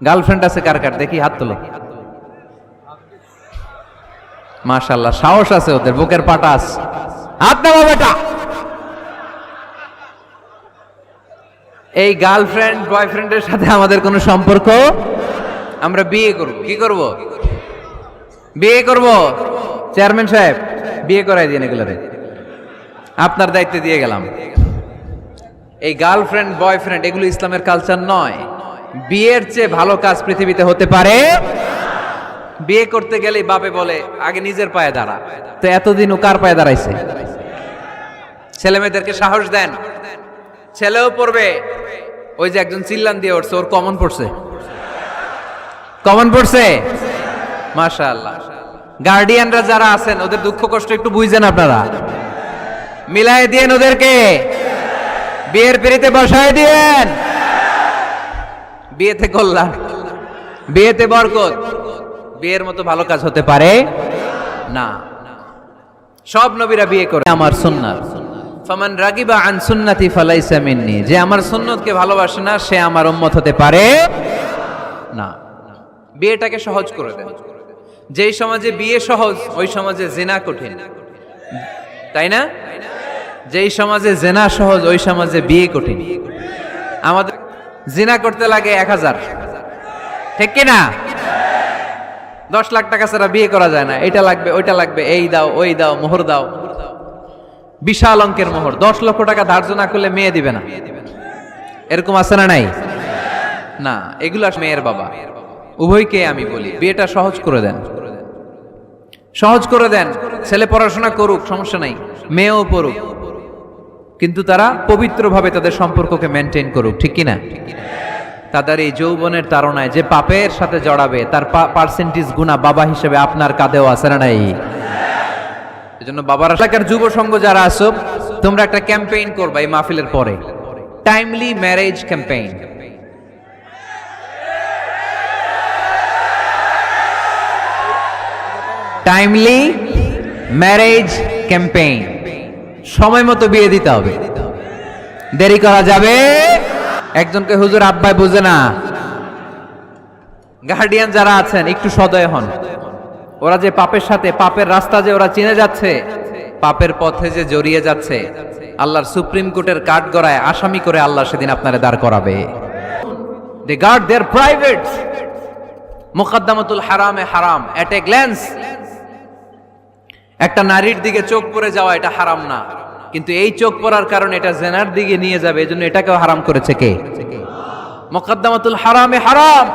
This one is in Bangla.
গার্লফ্রেন্ড আছে কার কার দেখি হাত তোলো। মাশাআল্লাহ, সাহস আছে ওদের, বুকের পাটা আছে। হাত নামা বেটা। এই গার্লফ্রেন্ড বয়ফ্রেন্ডের সাথে আমাদের কোনো সম্পর্ক, আমরা বিয়ে করব। কি করব? বিয়ে করব। চেয়ারম্যান সাহেব বিয়ে করাই দিন এগুলোরে, আপনার দায়িত্বে দিয়ে গেলাম। এই গার্লফ্রেন্ড বয়ফ্রেন্ড এগুলো ইসলামের কালচার নয়। বিয়ের চেয়ে ভালো কাজ পৃথিবীতে হতে পারে। বিয়ে করতে গেলে বাপে বলে আগে নিজের পায়ে দাঁড়া। তো এতদিন ও কার পায়ে দাঁড়াইছে? ছেলে মেয়েদেরকে সাহস দেন, ছেলেও পড়বে। ওই যে একজন চিল্লান দিয়ে উঠছে, ওর কমন পড়ছে, কমন পড়ছে। মাশাআল্লাহ। গার্ডিয়ানরা যারা আছেন ওদের দুঃখ কষ্ট একটু বুঝছেন আপনারা, মিলাই দিয়েন ওদেরকে, বিয়ের পিড়িতে বসায় দিয়েন। বিয়েতে কল্যাণ, বিয়েতে বরকত। বিয়ের মতো ভালো কাজ হতে পারে না। সব নবীরা বিয়ে করে। আমার সুন্নাত, ফামান রাগিবা আন সুন্নতি ফালাইসা মিন্নি, যে আমার সুন্নতকে ভালোবাসে না সে আমার উম্মত হতে পারে না। বিয়েটাকে সহজ করে দেন। যেই সমাজে বিয়ে সহজ ওই সমাজে জিনা কঠিন, তাই না? যেই সমাজে জিনা সহজ ওই সমাজে বিয়ে কঠিন। আমাদের জিনা করতে লাগে 1000, ঠিক কি না? 10 লাখ টাকা ছাড়া বিয়ে করা যায় না। এটা লাগবে, ওইটা লাগবে, এই দাও, ওই দাও, মোহর দাও, বিশাল অঙ্কের মোহর। 10 লক্ষ টাকা ধার্য না করলে মেয়ে দিবে না। এরকম আছে না নাই? না, এগুলো মেয়ের বাবা। উভয়কে আমি বলি বিয়েটা সহজ করে দেন, সহজ করে দেন। ছেলে পড়াশোনা করুক, সমস্যা নাই, মেয়েও পড়ুক, কিন্তু তারা পবিত্রভাবে তাদের সম্পর্ককে মেনটেন করুক, ঠিক কিনা? তাদের এই যৌবনের তাড়নায় যে পাপের সাথে জড়াবে তার পার্সেন্টেজ গুণা বাবা হিসেবে আপনার কাঁধেও আছে না নাই? এজন্য বাবারা, এলাকার যুব সংঘ যারা আছো, তোমরা একটা ক্যাম্পেইন করবা এই মাহফিলের পরে, timely marriage campaign. Timely marriage campaign. সময় মতো বিয়ে দিতে হবে, দেরি করা যাবে। একজনকে হুজুর আব্বাই বুঝে না। গার্ডিয়ান যারা আছেন একটু সদয় হন। ওরা যে পাপের সাথে, পাপের রাস্তা যে ওরা চিনে যাচ্ছে, পাপের পথে যে জড়িয়ে যাচ্ছে, আল্লাহর সুপ্রিম কোর্টের কাঠ গড়ায় আসামি করে আল্লাহ সেদিন আপনারে দাঁড় করাবে। দে গার্ড দেয়ার প্রাইভেটস। মুকদ্দমাতুল হারামে হারাম এট এ গ্ল্যান্স। একটা নারীর দিকে চোখ পড়ে যাওয়া এটা হারাম না, কিন্তু এই চোখ পড়ার কারণে এটা জেনার দিকে নিয়ে যাবে, এজন্য এটাকেও হারাম করেছে কে? মুকদ্দমাতুল হারামে হারাম।